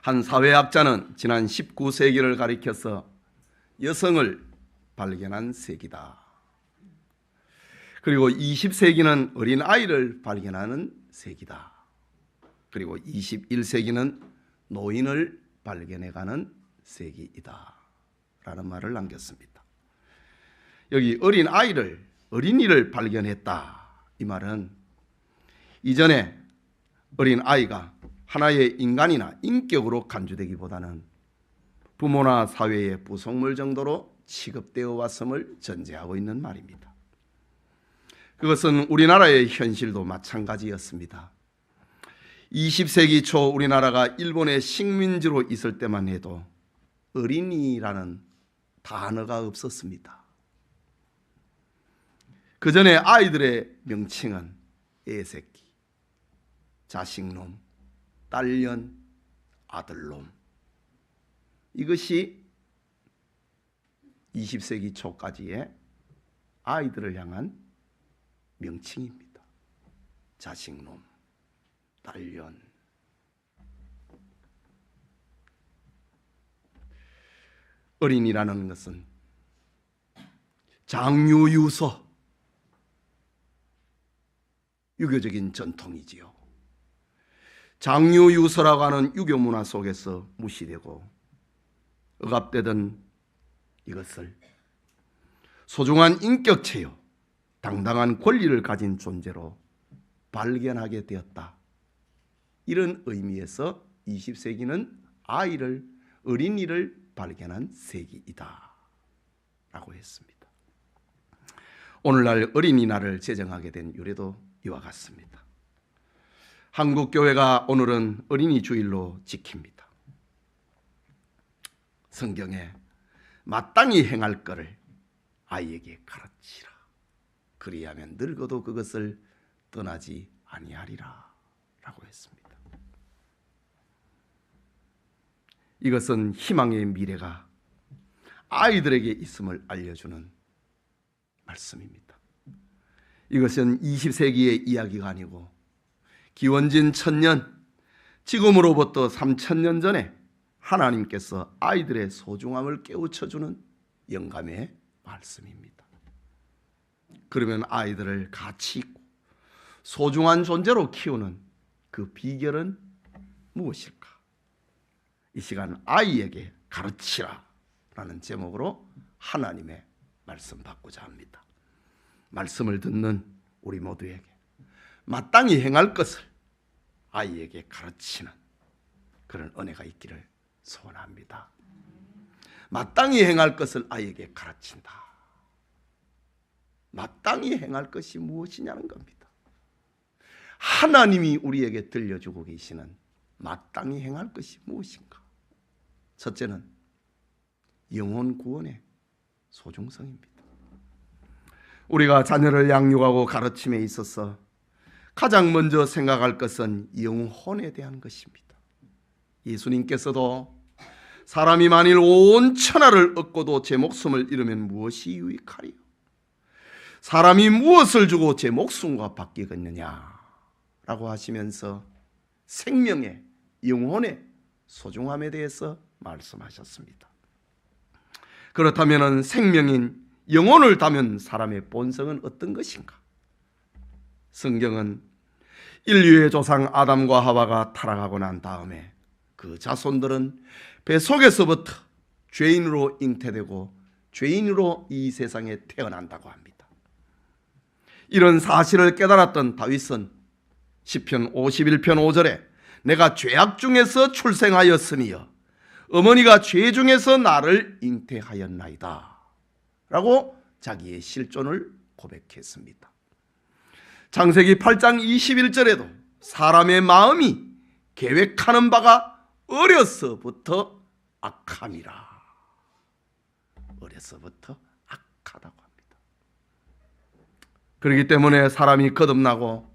한 사회학자는 지난 19세기를 가리켜서 여성을 발견한 세기다. 그리고 20세기는 어린아이를 발견하는 세기다. 그리고 21세기는 노인을 발견해가는 세기이다 라는 말을 남겼습니다. 여기 어린이를 발견했다, 이 말은 이전에 어린아이가 하나의 인간이나 인격으로 간주되기보다는 부모나 사회의 부속물 정도로 취급되어 왔음을 전제하고 있는 말입니다. 그것은 우리나라의 현실도 마찬가지였습니다. 20세기 초 우리나라가 일본의 식민지로 있을 때만 해도 어린이라는 단어가 없었습니다. 그 전에 아이들의 명칭은 애새끼, 자식놈, 딸년, 아들놈, 이것이 20세기 초까지의 아이들을 향한 명칭입니다. 자식놈, 딸년. 어린이라는 것은 장유유서, 유교적인 전통이지요. 장유유서라고 하는 유교 문화 속에서 무시되고 억압되던 이것을 소중한 인격체요, 당당한 권리를 가진 존재로 발견하게 되었다. 이런 의미에서 20세기는 어린이를 발견한 세기이다 라고 했습니다. 오늘날 어린이날을 제정하게 된 유래도 이와 같습니다. 한국교회가 오늘은 어린이 주일로 지킵니다. 성경에 마땅히 행할 것을 아이에게 가르치라. 그리하면 늙어도 그것을 떠나지 아니하리라 라고 했습니다. 이것은 희망의 미래가 아이들에게 있음을 알려주는 말씀입니다. 이것은 20세기의 이야기가 아니고 기원전 1000년, 지금으로부터 3000년 전에 하나님께서 아이들의 소중함을 깨우쳐주는 영감의 말씀입니다. 그러면 아이들을 가치 있고 소중한 존재로 키우는 그 비결은 무엇일까? 이 시간 아이에게 가르치라 라는 제목으로 하나님의 말씀 받고자 합니다. 말씀을 듣는 우리 모두에게 마땅히 행할 것을 아이에게 가르치는 그런 은혜가 있기를 소원합니다. 마땅히 행할 것을 아이에게 가르친다. 마땅히 행할 것이 무엇이냐는 겁니다. 하나님이 우리에게 들려주고 계시는 마땅히 행할 것이 무엇인가? 첫째는 영혼 구원의 소중성입니다. 우리가 자녀를 양육하고 가르침에 있어서 가장 먼저 생각할 것은 영혼에 대한 것입니다. 예수님께서도 사람이 만일 온 천하를 얻고도 제 목숨을 잃으면 무엇이 유익하리요? 사람이 무엇을 주고 제 목숨과 바뀌겠느냐? 라고 하시면서 생명의, 영혼의 소중함에 대해서 말씀하셨습니다. 그렇다면 생명인 영혼을 담은 사람의 본성은 어떤 것인가? 성경은 인류의 조상 아담과 하와가 타락하고 난 다음에 그 자손들은 뱃속에서부터 죄인으로 잉태되고 죄인으로 이 세상에 태어난다고 합니다. 이런 사실을 깨달았던 다윗은 시편 51편 5절에 내가 죄악 중에서 출생하였으며 어머니가 죄 중에서 나를 잉태하였나이다 라고 자기의 실존을 고백했습니다. 창세기 8장 21절에도 사람의 마음이 계획하는 바가 어려서부터 악함이라. 어려서부터 악하다고 합니다. 그렇기 때문에 사람이 거듭나고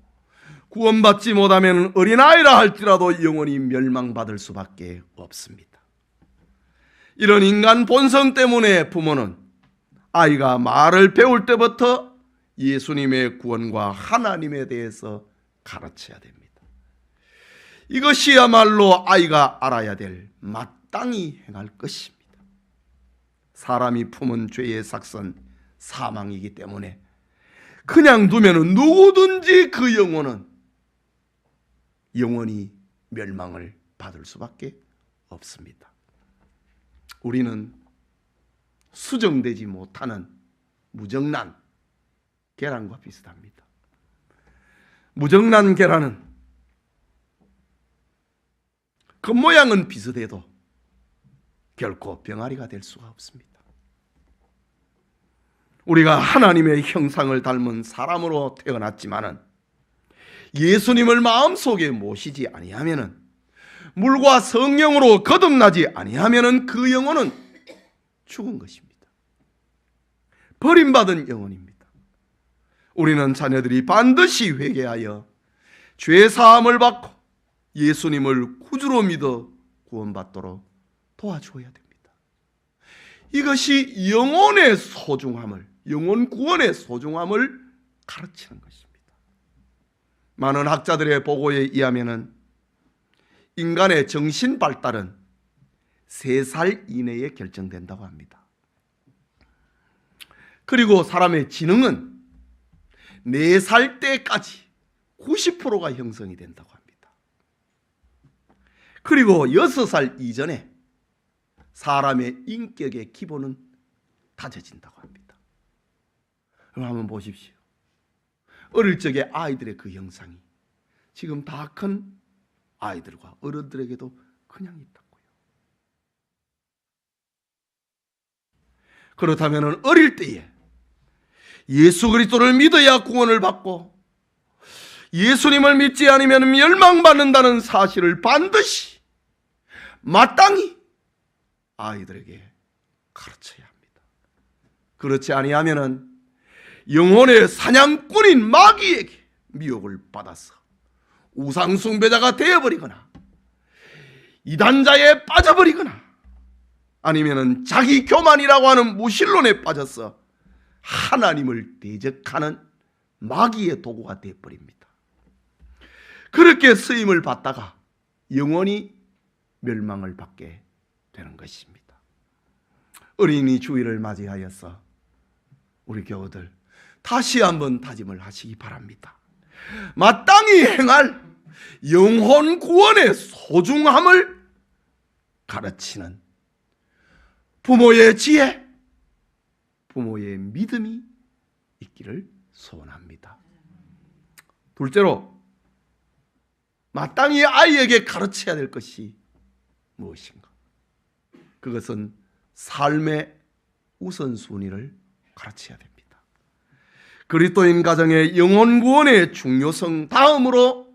구원받지 못하면 어린아이라 할지라도 영원히 멸망받을 수밖에 없습니다. 이런 인간 본성 때문에 부모는 아이가 말을 배울 때부터 예수님의 구원과 하나님에 대해서 가르쳐야 됩니다. 이것이야말로 아이가 알아야 될 마땅히 행할 것입니다. 사람이 품은 죄의 삭선 사망이기 때문에 그냥 두면 누구든지 그 영혼은 영원히 멸망을 받을 수밖에 없습니다. 우리는 수정되지 못하는 무정란 계란과 비슷합니다. 무정란 계란은 겉모양은 비슷해도 결코 병아리가 될 수가 없습니다. 우리가 하나님의 형상을 닮은 사람으로 태어났지만은 예수님을 마음속에 모시지 아니하면은, 물과 성령으로 거듭나지 아니하면은 그 영혼은 죽은 것입니다. 버림받은 영혼입니다. 우리는 자녀들이 반드시 회개하여 죄 사함을 받고 예수님을 구주로 믿어 구원받도록 도와주어야 됩니다. 이것이 영혼의 소중함을, 영혼 구원의 소중함을 가르치는 것입니다. 많은 학자들의 보고에 의하면 인간의 정신 발달은 3살 이내에 결정된다고 합니다. 그리고 사람의 지능은 4살 때까지 90%가 형성이 된다고 합니다. 그리고 6살 이전에 사람의 인격의 기본은 다져진다고 합니다. 그럼 한번 보십시오. 어릴 적에 아이들의 그 형상이 지금 다 큰 아이들과 어른들에게도 그냥 있다고요. 그렇다면 어릴 때에 예수 그리스도를 믿어야 구원을 받고 예수님을 믿지 않으면 멸망받는다는 사실을 반드시 마땅히 아이들에게 가르쳐야 합니다. 그렇지 아니하면 영혼의 사냥꾼인 마귀에게 미혹을 받아서 우상숭배자가 되어버리거나 이단자에 빠져버리거나 아니면 자기 교만이라고 하는 무신론에 빠져서 하나님을 대적하는 마귀의 도구가 되어버립니다. 그렇게 쓰임을 받다가 영원히 멸망을 받게 되는 것입니다. 어린이 주일을 맞이하여서 우리 교우들 다시 한번 다짐을 하시기 바랍니다. 마땅히 행할 영혼 구원의 소중함을 가르치는 부모의 지혜, 부모의 믿음이 있기를 소원합니다. 둘째로 마땅히 아이에게 가르쳐야 될 것이 무엇인가? 그것은 삶의 우선순위를 가르쳐야 됩니다. 그리스도인 가정의 영혼 구원의 중요성 다음으로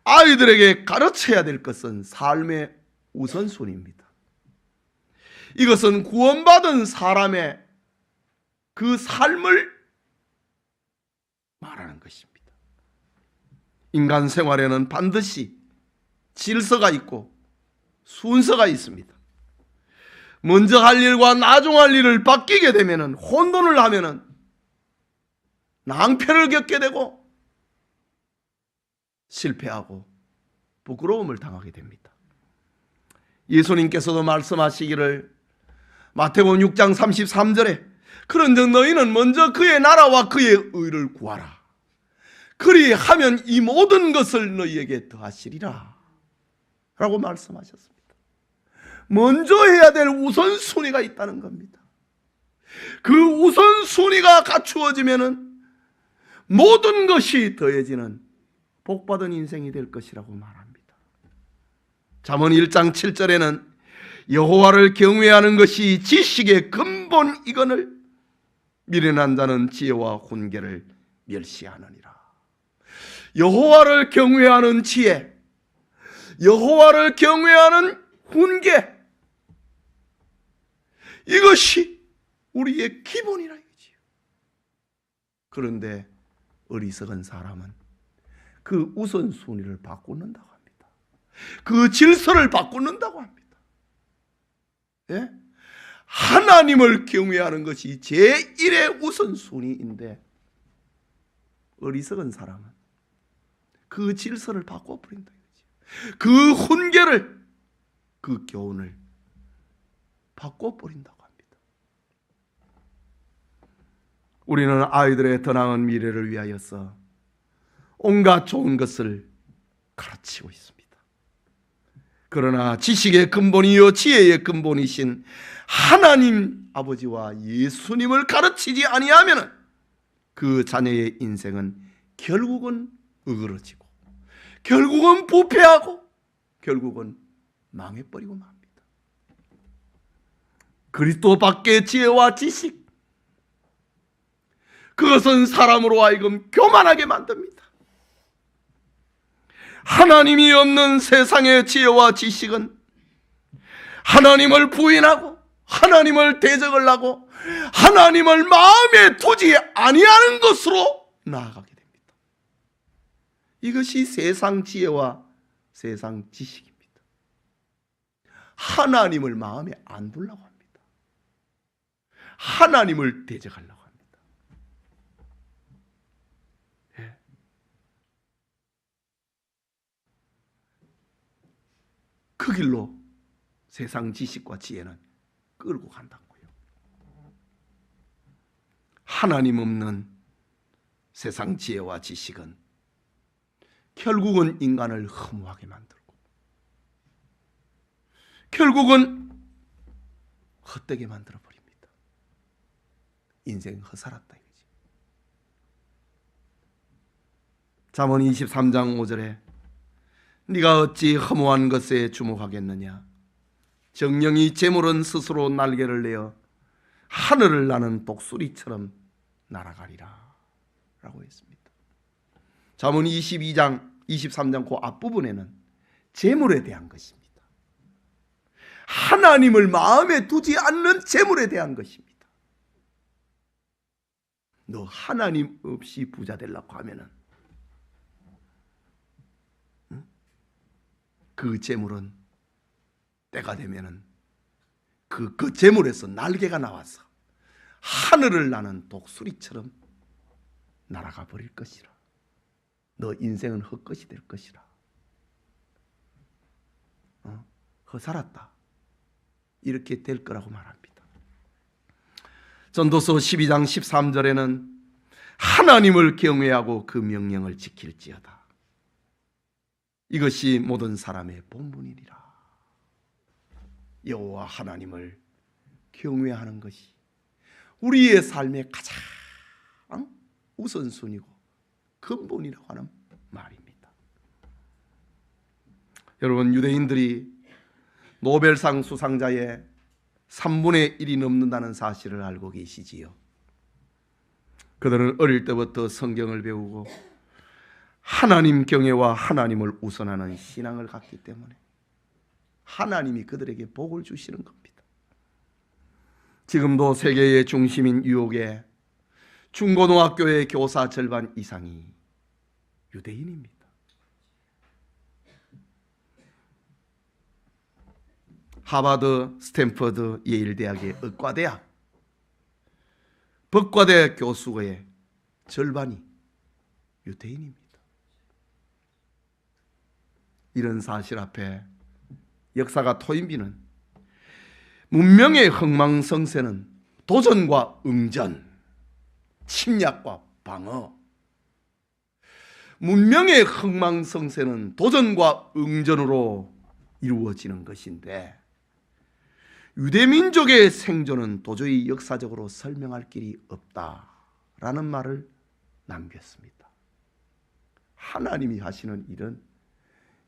아이들에게 가르쳐야 될 것은 삶의 우선순위입니다. 이것은 구원받은 사람의 그 삶을 말하는 것입니다. 인간 생활에는 반드시 질서가 있고 순서가 있습니다. 먼저 할 일과 나중 할 일을 바뀌게 되면 혼돈을 하면 낭패를 겪게 되고 실패하고 부끄러움을 당하게 됩니다. 예수님께서도 말씀하시기를 마태복음 6장 33절에 그런즉 너희는 먼저 그의 나라와 그의 의를 구하라. 그리하면 이 모든 것을 너희에게 더하시리라 라고 말씀하셨습니다. 먼저 해야 될 우선순위가 있다는 겁니다. 그 우선순위가 갖추어지면 모든 것이 더해지는 복받은 인생이 될 것이라고 말합니다. 잠언 1장 7절에는 여호와를 경외하는 것이 지식의 근본이거늘 미련한 자는 지혜와 훈계를 멸시하느니라. 여호와를 경외하는 지혜, 여호와를 경외하는 훈계, 이것이 우리의 기본이라 이거지요. 그런데 어리석은 사람은 그 우선순위를 바꾸는다고 합니다. 그 질서를 바꾸는다고 합니다. 예? 하나님을 경외하는 것이 제1의 우선순위인데 어리석은 사람은 그 질서를 바꿔버린다. 그 훈계를, 그 교훈을 바꿔버린다고 합니다. 우리는 아이들의 더 나은 미래를 위하여서 온갖 좋은 것을 가르치고 있습니다. 그러나 지식의 근본이요 지혜의 근본이신 하나님 아버지와 예수님을 가르치지 아니하면 그 자녀의 인생은 결국은 으그러지고, 결국은 부패하고, 결국은 망해버리고 맙니다. 그리스도 밖의 지혜와 지식, 그것은 사람으로 하여금 교만하게 만듭니다. 하나님이 없는 세상의 지혜와 지식은 하나님을 부인하고 하나님을 대적을 하고 하나님을 마음에 두지 아니하는 것으로 나아가게 됩니다. 이것이 세상 지혜와 세상 지식입니다. 하나님을 마음에 안 두려고 합니다. 하나님을 대적하려고 합니다. 예. 그 길로 세상 지식과 지혜는 끌고 간다고요. 하나님 없는 세상 지혜와 지식은 결국은 인간을 허무하게 만들고, 결국은 헛되게 만들어 버립니다. 인생 헛살았다 이거지. 잠언 23장 5절에 네가 어찌 허무한 것에 주목하겠느냐, 정령이 재물은 스스로 날개를 내어 하늘을 나는 독수리처럼 날아가리라 라고 했습니다. 잠언 23장 그 앞부분에는 재물에 대한 것입니다. 하나님을 마음에 두지 않는 재물에 대한 것입니다. 너 하나님 없이 부자 되려고 하면은 그 재물은 때가 되면은 그 재물에서 날개가 나와서 하늘을 나는 독수리처럼 날아가 버릴 것이라. 너 인생은 헛것이 될 것이라. 헛살았다. 이렇게 될 거라고 말합니다. 전도서 12장 13절에는 하나님을 경외하고 그 명령을 지킬지어다. 이것이 모든 사람의 본분이니라. 여호와 하나님을 경외하는 것이 우리의 삶의 가장 우선순위고 근본이라고 하는 말입니다. 여러분, 유대인들이 노벨상 수상자의 3분의 1이 넘는다는 사실을 알고 계시지요? 그들은 어릴 때부터 성경을 배우고 하나님 경외와 하나님을 우선하는 신앙을 갖기 때문에 하나님이 그들에게 복을 주시는 겁니다. 지금도 세계의 중심인 뉴욕의 중고등학교의 교사 절반 이상이 유대인입니다. 하버드, 스탠퍼드, 예일 대학의 의과대학, 법과대 교수의 절반이 유대인입니다. 이런 사실 앞에 역사가 토인비는 문명의 흥망성쇠는 도전과 응전, 침략과 방어. 문명의 흥망성쇠는 도전과 응전으로 이루어지는 것인데 유대민족의 생존은 도저히 역사적으로 설명할 길이 없다라는 말을 남겼습니다. 하나님이 하시는 일은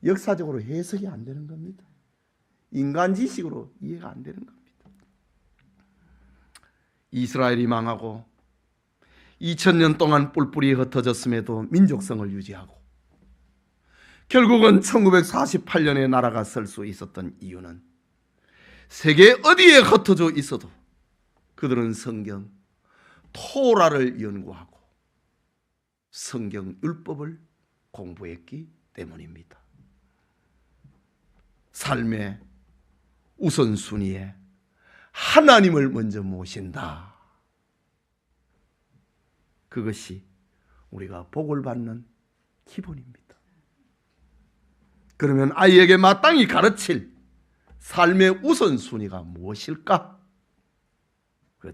역사적으로 해석이 안 되는 겁니다. 인간 지식으로 이해가 안 되는 겁니다. 이스라엘이 망하고 2000년 동안 뿔뿔이 흩어졌음에도 민족성을 유지하고 결국은 1948년에 나라가 설 수 있었던 이유는 세계 어디에 흩어져 있어도 그들은 성경 토라를 연구하고 성경 율법을 공부했기 때문입니다. 삶의 우선순위에 하나님을 먼저 모신다. 그것이 우리가 복을 받는 기본입니다. 그러면 아이에게 마땅히 가르칠 삶의 우선순위가 무엇일까?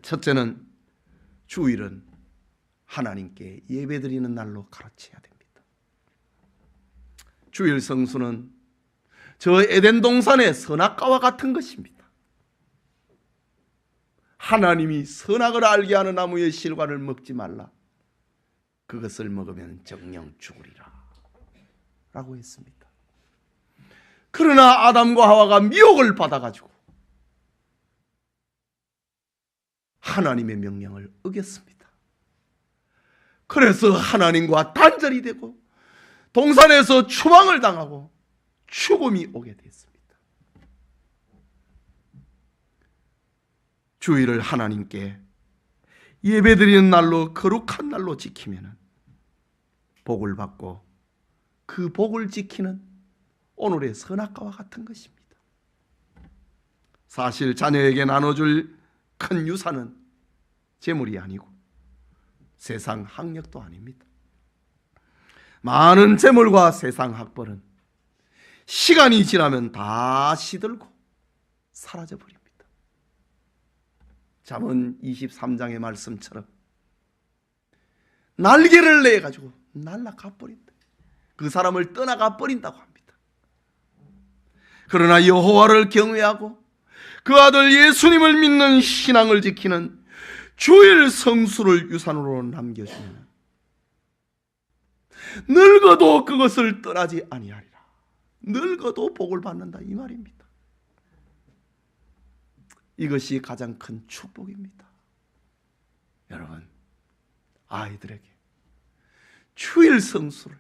첫째는 주일은 하나님께 예배드리는 날로 가르쳐야 됩니다. 주일 성수는 저 에덴 동산의 선악과와 같은 것입니다. 하나님이 선악을 알게 하는 나무의 실과를 먹지 말라. 그것을 먹으면 정령 죽으리라 라고 했습니다. 그러나 아담과 하와가 미혹을 받아가지고 하나님의 명령을 어겼습니다. 그래서 하나님과 단절이 되고 동산에서 추방을 당하고 죽음이 오게 됐습니다. 주일을 하나님께 예배드리는 날로, 거룩한 날로 지키면 복을 받고 그 복을 지키는 오늘의 선악과와 같은 것입니다. 사실 자녀에게 나눠줄 큰 유산은 재물이 아니고 세상 학력도 아닙니다. 많은 재물과 세상 학벌은 시간이 지나면 다 시들고 사라져버립니다. 잠언 23장의 말씀처럼 날개를 내가지고 날아가 버린다. 그 사람을 떠나가 버린다고 합니다. 그러나 여호와를 경외하고 그 아들 예수님을 믿는 신앙을 지키는 주일 성수를 유산으로 남겨주면 늙어도 그것을 떠나지 아니하리라. 늙어도 복을 받는다 이 말입니다. 이것이 가장 큰 축복입니다. 여러분, 아이들에게 주일 성수를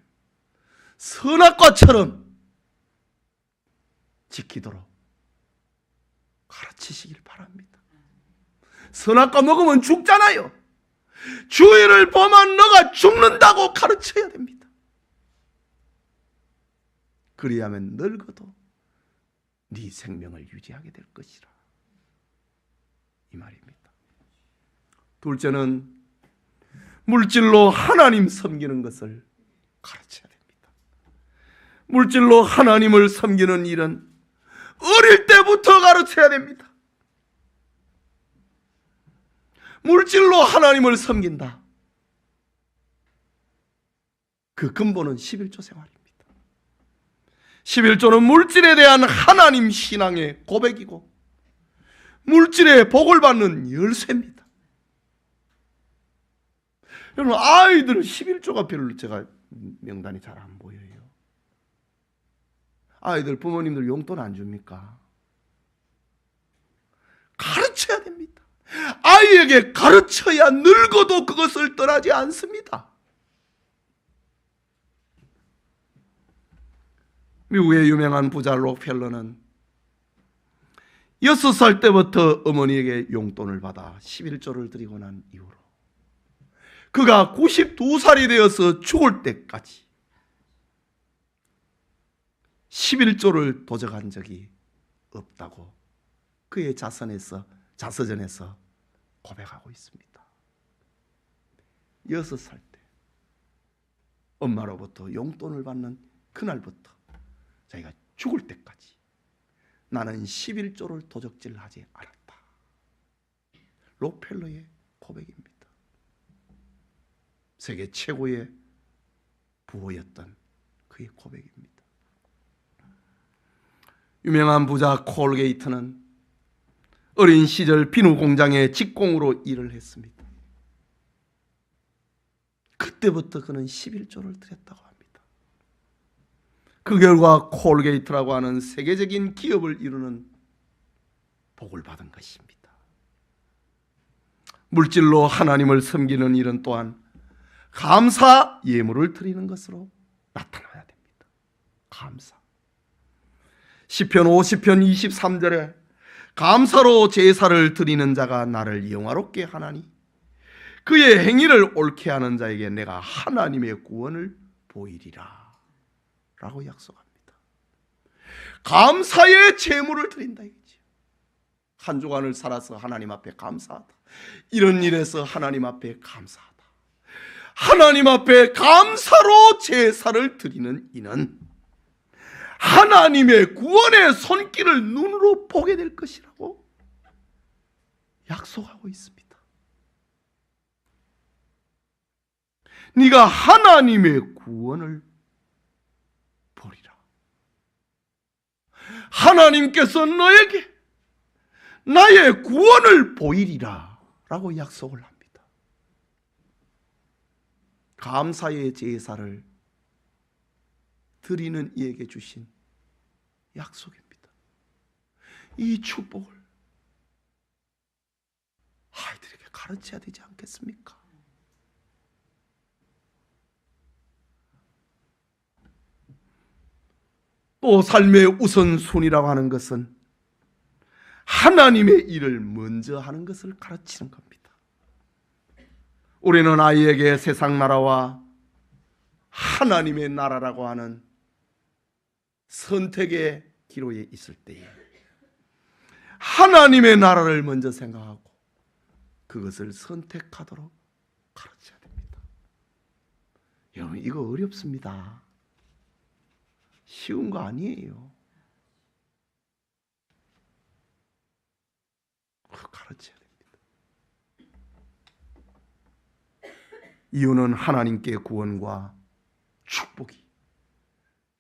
선악과처럼 지키도록 가르치시길 바랍니다. 선악과 먹으면 죽잖아요. 주일을 범한 너가 죽는다고 가르쳐야 됩니다. 그리하면 늙어도 네 생명을 유지하게 될 것이라 이 말입니다. 둘째는 물질로 하나님 섬기는 것을 가르쳐야 됩니다. 물질로 하나님을 섬기는 일은 어릴 때부터 가르쳐야 됩니다. 물질로 하나님을 섬긴다. 그 근본은 11조 생활입니다. 11조는 물질에 대한 하나님 신앙의 고백이고 물질의 복을 받는 열쇠입니다. 여러분, 아이들은 11조가 별로 제가 명단이 잘 안 보여요. 아이들 부모님들 용돈 안 줍니까? 가르쳐야 됩니다. 아이에게 가르쳐야 늙어도 그것을 떠나지 않습니다. 미국의 유명한 부자 록펠러는 6살 때부터 어머니에게 용돈을 받아 11조를 드리고 난 이후로 그가 92살이 되어서 죽을 때까지 11조를 도적한 적이 없다고 그의 자서전에서 고백하고 있습니다. 6살 때 엄마로부터 용돈을 받는 그날부터 자기가 죽을 때까지 나는 11조를 도적질하지 않았다. 록펠러의 고백입니다. 세계 최고의 부호였던 그의 고백입니다. 유명한 부자 콜 게이트는 어린 시절 비누 공장의 직공으로 일을 했습니다. 그때부터 그는 11조를 드렸다고 합니다. 그 결과 콜게이트라고 하는 세계적인 기업을 이루는 복을 받은 것입니다. 물질로 하나님을 섬기는 일은 또한 감사 예물을 드리는 것으로 나타나야 됩니다. 감사. 시편 50편 23절에 감사로 제사를 드리는 자가 나를 영화롭게 하나니 그의 행위를 옳게 하는 자에게 내가 하나님의 구원을 보이리라 라고 약속합니다. 감사의 제물을 드린다 이거죠. 한 주간을 살아서 하나님 앞에 감사하다. 이런 일에서 하나님 앞에 감사하다. 하나님 앞에 감사로 제사를 드리는 이는 하나님의 구원의 손길을 눈으로 보게 될 것이라고 약속하고 있습니다. 네가 하나님의 구원을 보리라. 하나님께서 너에게 나의 구원을 보이리라 라고 약속을 합니다. 감사의 제사를 드리는 이에게 주신 약속입니다. 이 축복을 아이들에게 가르쳐야 되지 않겠습니까? 또 삶의 우선순위라고 하는 것은 하나님의 일을 먼저 하는 것을 가르치는 겁니다. 우리는 아이에게 세상 나라와 하나님의 나라라고 하는 선택의 기로에 있을 때에 하나님의 나라를 먼저 생각하고 그것을 선택하도록 가르쳐야 됩니다. 여러분, 이거 어렵습니다. 쉬운 거 아니에요. 가르쳐야 됩니다. 이유는 하나님께 구원과 축복이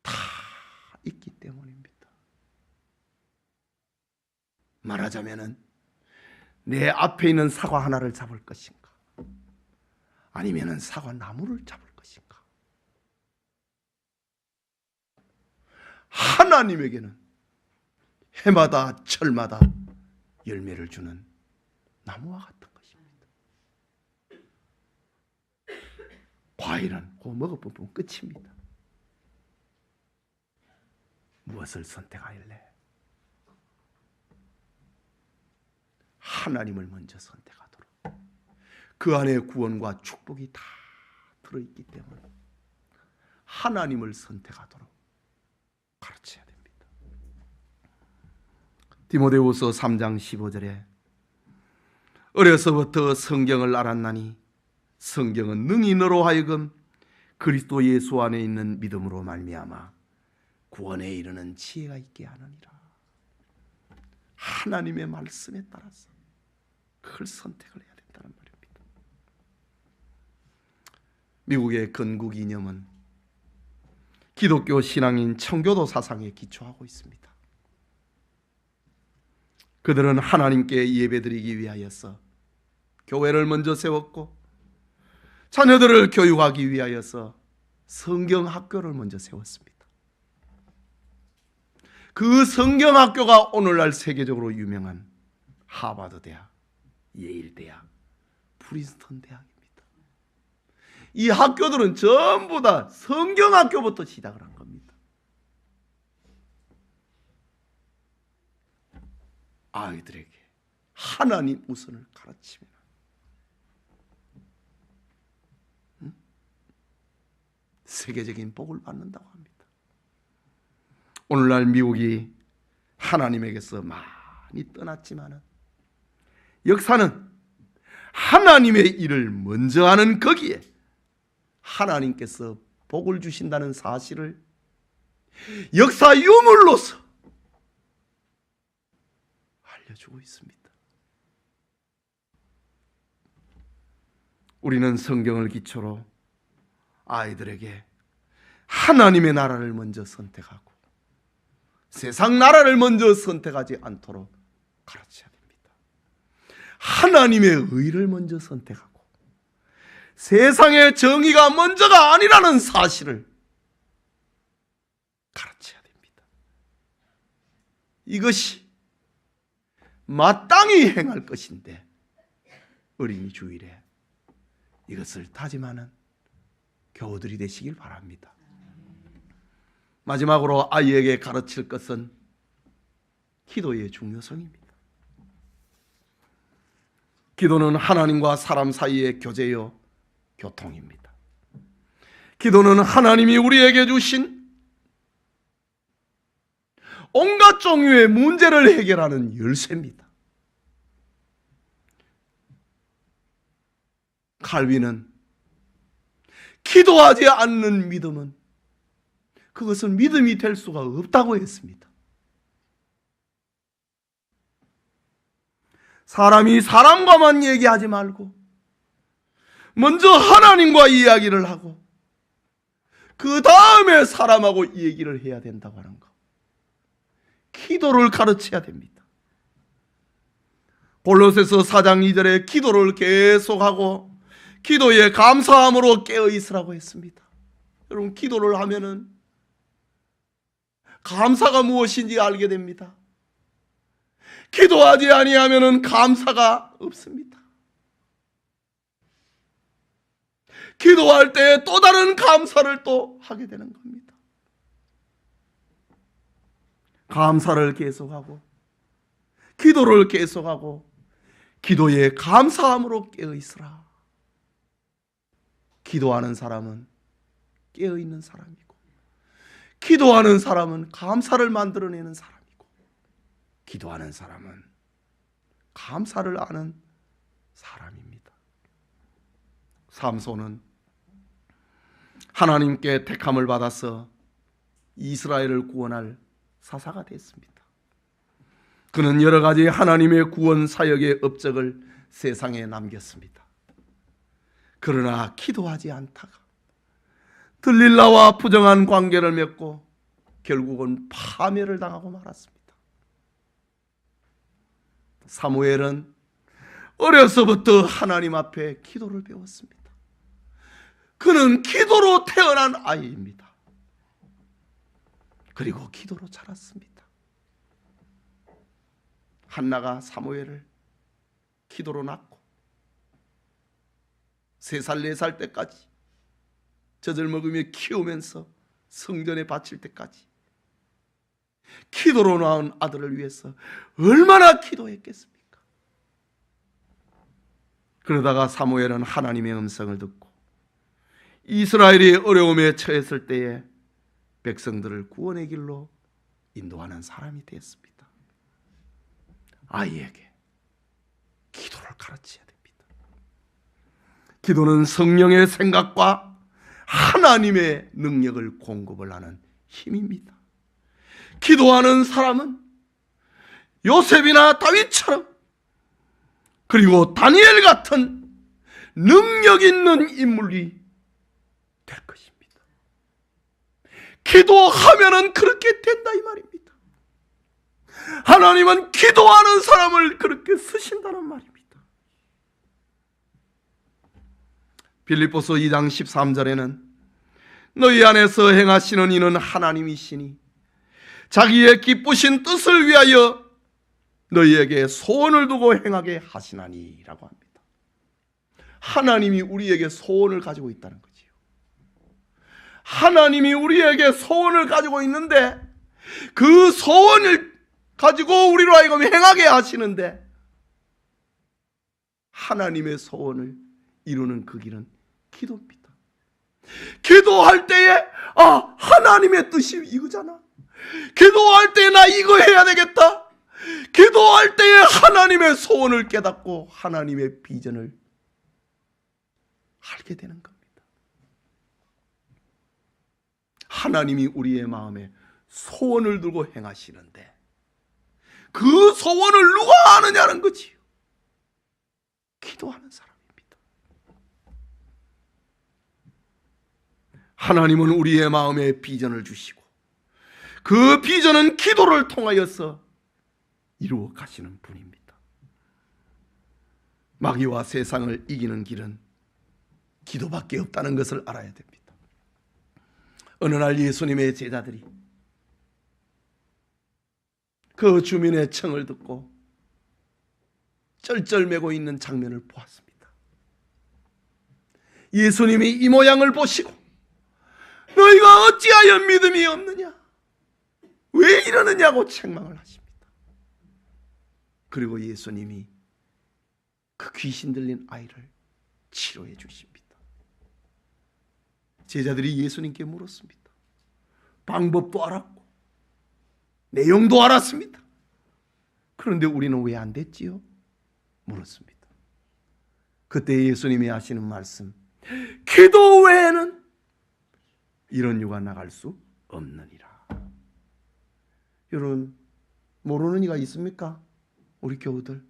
다 있기 때문입니다. 말하자면은 내 앞에 있는 사과 하나를 잡을 것인가, 아니면은 사과 나무를 잡을 것인가. 하나님에게는 해마다 철마다 열매를 주는 나무와 같은 것입니다. 과일은 그 먹어보면 끝입니다. 무엇을 선택하길래? 하나님을 먼저 선택하도록. 그 안에 구원과 축복이 다 들어있기 때문에 하나님을 선택하도록 가르쳐야 됩니다. 디모데후서 3장 15절에 어려서부터 성경을 알았나니 성경은 능히 너로 하여금 그리스도 예수 안에 있는 믿음으로 말미암아 구원에 이르는 지혜가 있게 하느니라. 하나님의 말씀에 따라서 그걸 선택을 해야 된다는 말입니다. 미국의 건국 이념은 기독교 신앙인 청교도 사상에 기초하고 있습니다. 그들은 하나님께 예배드리기 위하여서 교회를 먼저 세웠고 자녀들을 교육하기 위하여서 성경학교를 먼저 세웠습니다. 그 성경학교가 오늘날 세계적으로 유명한 하버드 대학, 예일 대학, 프린스턴 대학입니다. 이 학교들은 전부 다 성경학교부터 시작을 한 겁니다. 아이들에게 하나님 우선을 가르치면 세계적인 복을 받는다고 합니다. 오늘날 미국이 하나님에게서 많이 떠났지만 역사는 하나님의 일을 먼저 하는 거기에 하나님께서 복을 주신다는 사실을 역사 유물로서 알려주고 있습니다. 우리는 성경을 기초로 아이들에게 하나님의 나라를 먼저 선택하고 세상 나라를 먼저 선택하지 않도록 가르쳐야 됩니다. 하나님의 의를 먼저 선택하고 세상의 정의가 먼저가 아니라는 사실을 가르쳐야 됩니다. 이것이 마땅히 행할 것인데 어린이 주일에 이것을 다짐하는 교우들이 되시길 바랍니다. 마지막으로 아이에게 가르칠 것은 기도의 중요성입니다. 기도는 하나님과 사람 사이의 교제요 교통입니다. 기도는 하나님이 우리에게 주신 온갖 종류의 문제를 해결하는 열쇠입니다. 칼빈은 기도하지 않는 믿음은 그것은 믿음이 될 수가 없다고 했습니다. 사람이 사람과만 얘기하지 말고 먼저 하나님과 이야기를 하고 그 다음에 사람하고 얘기를 해야 된다고 하는 것. 기도를 가르쳐야 됩니다. 골로새서 4장 2절에 기도를 계속하고 기도에 감사함으로 깨어 있으라고 했습니다. 여러분, 기도를 하면은 감사가 무엇인지 알게 됩니다. 기도하지 아니하면은 감사가 없습니다. 기도할 때 또 다른 감사를 또 하게 되는 겁니다. 감사를 계속하고 기도를 계속하고 기도에 감사함으로 깨어 있으라. 기도하는 사람은 깨어 있는 사람이고 기도하는 사람은 감사를 만들어내는 사람이고 기도하는 사람은 감사를 아는 사람입니다. 삼손은 하나님께 택함을 받아서 이스라엘을 구원할 사사가 됐습니다. 그는 여러 가지 하나님의 구원 사역의 업적을 세상에 남겼습니다. 그러나 기도하지 않다가 들릴라와 부정한 관계를 맺고 결국은 파멸을 당하고 말았습니다. 사무엘은 어려서부터 하나님 앞에 기도를 배웠습니다. 그는 기도로 태어난 아이입니다. 그리고 기도로 자랐습니다. 한나가 사무엘을 기도로 낳고 3살, 4살 때까지 젖을 먹으며 키우면서 성전에 바칠 때까지 기도로 낳은 아들을 위해서 얼마나 기도했겠습니까? 그러다가 사무엘은 하나님의 음성을 듣고 이스라엘이 어려움에 처했을 때에 백성들을 구원의 길로 인도하는 사람이 되었습니다. 아이에게 기도를 가르쳐야 됩니다. 기도는 성령의 생각과 하나님의 능력을 공급을 하는 힘입니다. 기도하는 사람은 요셉이나 다윗처럼 그리고 다니엘 같은 능력 있는 인물이 될 것입니다. 기도하면은 그렇게 된다 이 말입니다. 하나님은 기도하는 사람을 그렇게 쓰신다는 말입니다. 빌립보서 2장 13절에는 너희 안에서 행하시는 이는 하나님이시니 자기의 기쁘신 뜻을 위하여 너희에게 소원을 두고 행하게 하시나니 라고 합니다. 하나님이 우리에게 소원을 가지고 있다는 거지요. 하나님이 우리에게 소원을 가지고 있는데 그 소원을 가지고 우리로 하여금 행하게 하시는데 하나님의 소원을 이루는 그 길은 기도입니다. 기도할 때에 하나님의 뜻이 이거잖아. 기도할 때 나 이거 해야 되겠다. 기도할 때에 하나님의 소원을 깨닫고 하나님의 비전을 알게 되는 겁니다. 하나님이 우리의 마음에 소원을 두고 행하시는데 그 소원을 누가 아느냐는 거지요. 기도하는 사람입니다. 하나님은 우리의 마음에 비전을 주시고 그 비전은 기도를 통하여서 이루어 가시는 분입니다. 마귀와 세상을 이기는 길은 기도밖에 없다는 것을 알아야 됩니다. 어느 날 예수님의 제자들이 그 주민의 청을 듣고 쩔쩔매고 있는 장면을 보았습니다. 예수님이 이 모양을 보시고 너희가 어찌하여 믿음이 없느냐? 왜 이러느냐고 책망을 하십니다. 그리고 예수님이 그 귀신 들린 아이를 치료해 주십니다. 제자들이 예수님께 물었습니다. 방법도 알았고 내용도 알았습니다. 그런데 우리는 왜 안 됐지요? 물었습니다. 그때 예수님이 하시는 말씀, 기도 외에는 이런 유가 나갈 수 없느니라. 여러분, 모르는 이가 있습니까? 우리 교우들,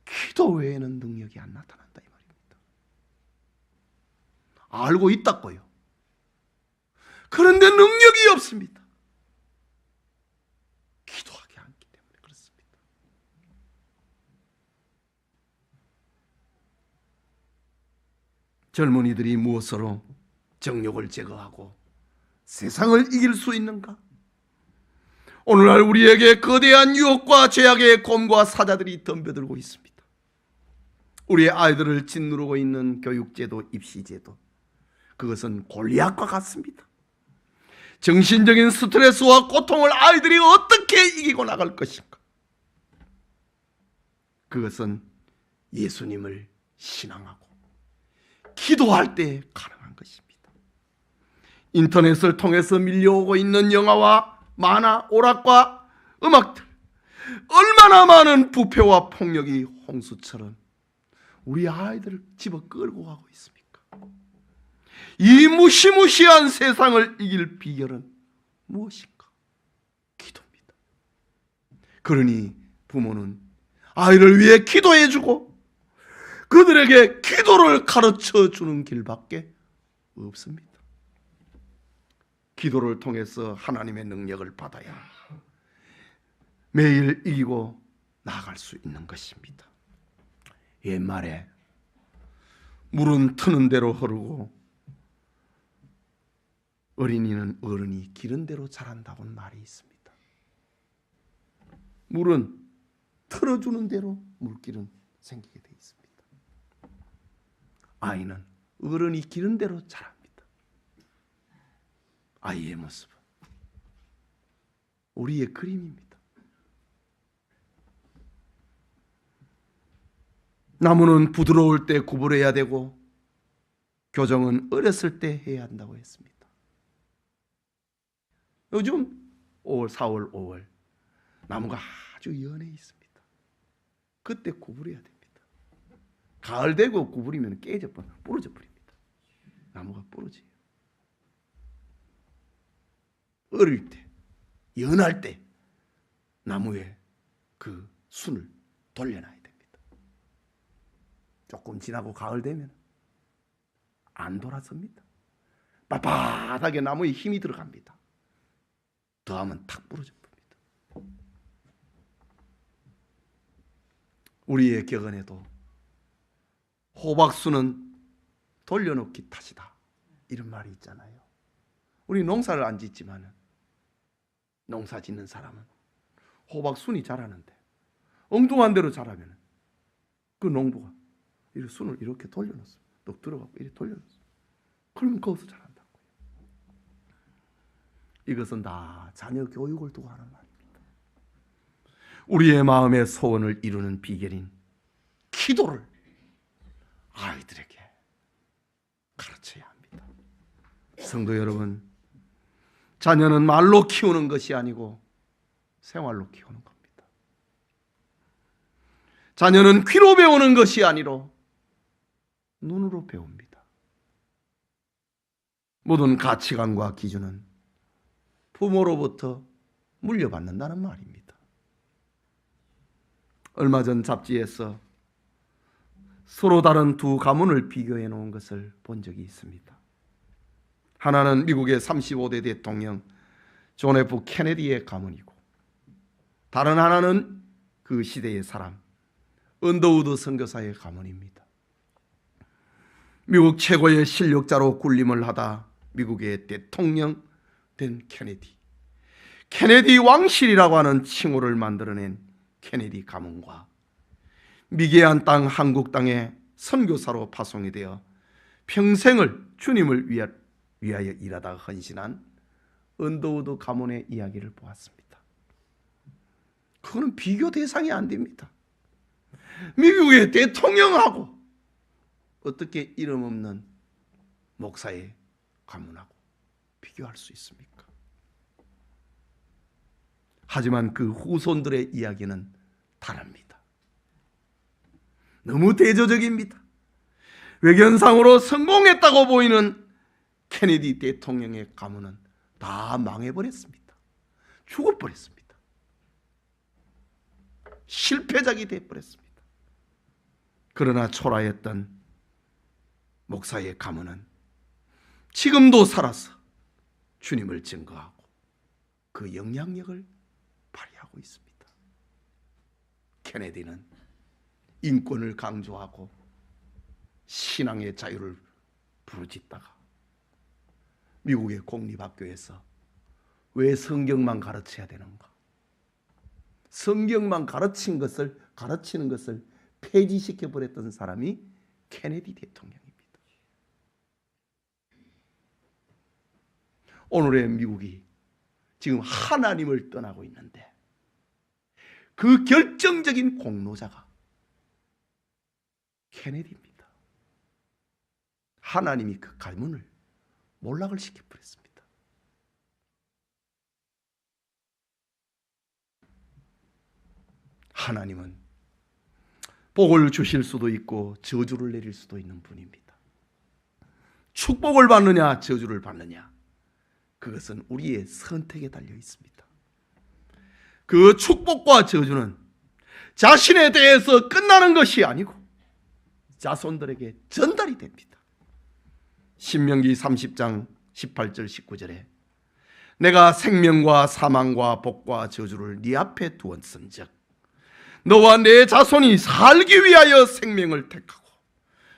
기도 외에는 능력이 안 나타난다 이 말입니다. 알고 있다고요. 그런데 능력이 없습니다. 기도하지 않기 때문에 그렇습니다. 젊은이들이 무엇으로 정욕을 제거하고 세상을 이길 수 있는가? 오늘날 우리에게 거대한 유혹과 죄악의 곰과 사자들이 덤벼들고 있습니다. 우리의 아이들을 짓누르고 있는 교육제도, 입시제도, 그것은 골리앗과 같습니다. 정신적인 스트레스와 고통을 아이들이 어떻게 이기고 나갈 것인가? 그것은 예수님을 신앙하고 기도할 때 가능한 것입니다. 인터넷을 통해서 밀려오고 있는 영화와 만화, 오락과 음악들, 얼마나 많은 부패와 폭력이 홍수처럼 우리 아이들을 집어 끌고 가고 있습니까? 이 무시무시한 세상을 이길 비결은 무엇인가? 기도입니다. 그러니 부모는 아이를 위해 기도해주고 그들에게 기도를 가르쳐 주는 길밖에 없습니다. 기도를 통해서 하나님의 능력을 받아야 매일 이기고 나아갈 수 있는 것입니다. 옛말에 물은 트는 대로 흐르고 어린이는 어른이 기른 대로 자란다고는 말이 있습니다. 물은 틀어주는 대로 물길은 생기게 되어 있습니다. 아이는 어른이 기른 대로 자랍니다. 아이의 모습은 우리의 그림입니다. 나무는 부드러울 때 구부려야 되고 교정은 어렸을 때 해야 한다고 했습니다. 요즘 5월, 4월, 5월 나무가 아주 연해 있습니다. 그때 구부려야 됩니다. 가을 되고 구부리면 부러져 버립니다. 나무가 부러져요. 어릴 때, 연할 때 나무에 그 순을 돌려놔야 됩니다. 조금 지나고 가을 되면 안 돌아섭니다. 빳빳하게 나무에 힘이 들어갑니다. 더하면 탁 부러져 버립니다. 우리의 격언에도 호박순은 돌려놓기 탓이다 이런 말이 있잖아요. 우리 농사를 안 짓지만 농사 짓는 사람은 호박순이 자라는데 엉뚱한 대로 자라면 그 농부가 이 순을 이렇게 돌려놓습니다. 또 들어가고 이렇게 돌려놓습니다. 그러면 거기서 자란다고요. 이것은 다 자녀 교육을 두고 하는 말입니다. 우리의 마음의 소원을 이루는 비결인 기도를 아이들에게 가르쳐야 합니다. 성도 여러분, 자녀는 말로 키우는 것이 아니고 생활로 키우는 겁니다. 자녀는 귀로 배우는 것이 아니로 눈으로 배웁니다. 모든 가치관과 기준은 부모로부터 물려받는다는 말입니다. 얼마 전 잡지에서 서로 다른 두 가문을 비교해 놓은 것을 본 적이 있습니다. 하나는 미국의 35대 대통령 존 F 케네디의 가문이고 다른 하나는 그 시대의 사람 언더우드 선교사의 가문입니다. 미국 최고의 실력자로 군림을 하다 미국의 대통령 된 케네디 왕실이라고 하는 칭호를 만들어낸 케네디 가문과 미개한 땅 한국 땅에 선교사로 파송이 되어 평생을 주님을 위하여 일하다 헌신한 언더우드 가문의 이야기를 보았습니다. 그거는 비교 대상이 안 됩니다. 미국의 대통령하고 어떻게 이름 없는 목사의 가문하고 비교할 수 있습니까? 하지만 그 후손들의 이야기는 다릅니다. 너무 대조적입니다. 외견상으로 성공했다고 보이는 케네디 대통령의 가문은 다 망해버렸습니다. 죽어버렸습니다. 실패작이 되어버렸습니다. 그러나 초라했던 목사의 가문은 지금도 살아서 주님을 증거하고 그 영향력을 발휘하고 있습니다. 케네디는 인권을 강조하고 신앙의 자유를 부르짖다가 미국의 공립학교에서 왜 성경만 가르쳐야 되는가? 성경만 가르치는 것을 폐지시켜버렸던 사람이 케네디 대통령입니다. 오늘의 미국이 지금 하나님을 떠나고 있는데 그 결정적인 공로자가 케네디입니다. 하나님이 그 가문을 몰락을 시켜버렸습니다. 하나님은 복을 주실 수도 있고 저주를 내릴 수도 있는 분입니다. 축복을 받느냐 저주를 받느냐, 그것은 우리의 선택에 달려 있습니다. 그 축복과 저주는 자신에 대해서 끝나는 것이 아니고 자손들에게 전달이 됩니다. 신명기 30장 18절 19절에 내가 생명과 사망과 복과 저주를 네 앞에 두었은즉 너와 내 자손이 살기 위하여 생명을 택하고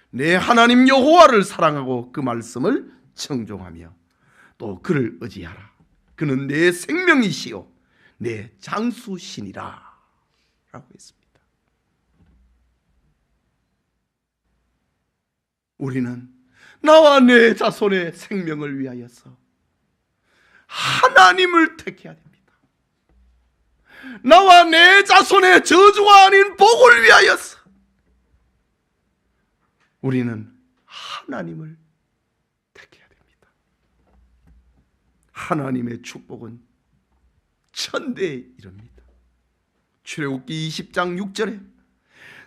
내 하나님 여호와를 사랑하고 그 말씀을 청종하며 또 그를 의지하라. 그는 내 생명이시요 내 장수신이라 라고 했습니다. 우리는 나와 내 자손의 생명을 위하여서 하나님을 택해야 됩니다. 나와 내 자손의 저주가 아닌 복을 위하여서 우리는 하나님을 택해야 됩니다. 하나님의 축복은 천대에 이릅니다. 출애굽기 20장 6절에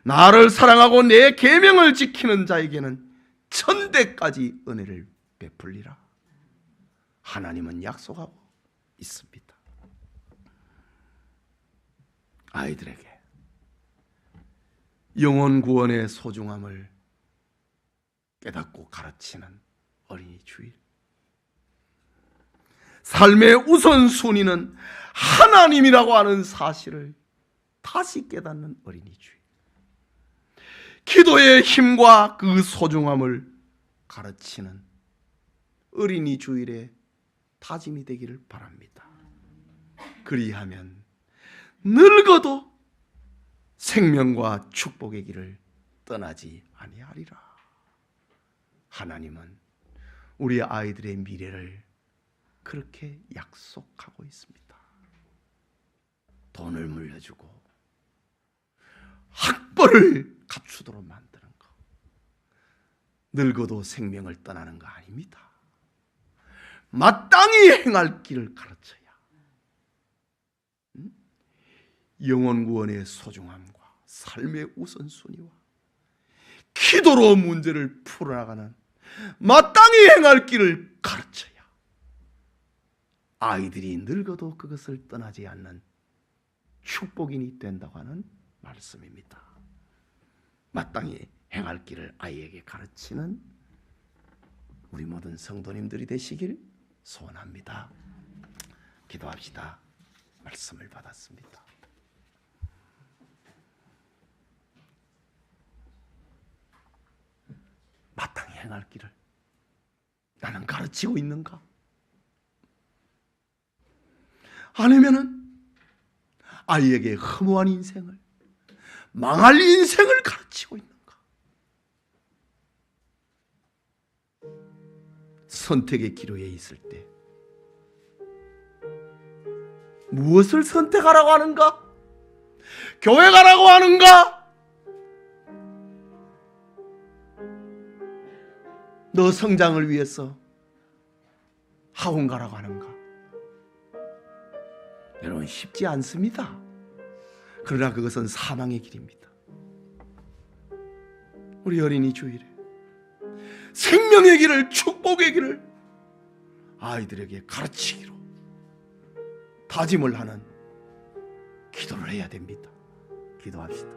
나를 사랑하고 내 계명을 지키는 자에게는 천대까지 은혜를 베풀리라. 하나님은 약속하고 있습니다. 아이들에게 영혼 구원의 소중함을 깨닫고 가르치는 어린이 주일, 삶의 우선순위는 하나님이라고 하는 사실을 다시 깨닫는 어린이 주일, 기도의 힘과 그 소중함을 가르치는 어린이 주일의 다짐이 되기를 바랍니다. 그리하면 늙어도 생명과 축복의 길을 떠나지 아니하리라. 하나님은 우리 아이들의 미래를 그렇게 약속하고 있습니다. 돈을 물려주고 학벌을 갖추도록 만드는 것, 늙어도 생명을 떠나는 거 아닙니다. 마땅히 행할 길을 가르쳐야 영혼 구원의 소중함과 삶의 우선순위와 기도로 문제를 풀어나가는 마땅히 행할 길을 가르쳐야 아이들이 늙어도 그것을 떠나지 않는 축복인이 된다고 하는 말씀입니다. 마땅히 행할 길을 아이에게 가르치는 우리 모든 성도님들이 되시길 소원합니다. 기도합시다. 말씀을 받았습니다. 마땅히 행할 길을 나는 가르치고 있는가? 아니면은 아이에게 허무한 인생을, 망할 인생을 가르치고 있는가? 선택의 기로에 있을 때 무엇을 선택하라고 하는가? 교회 가라고 하는가? 너 성장을 위해서 학원 가라고 하는가? 여러분, 쉽지 않습니다. 그러나 그것은 사망의 길입니다. 우리 어린이 주일에 생명의 길을, 축복의 길을 아이들에게 가르치기로 다짐을 하는 기도를 해야 됩니다. 기도합시다.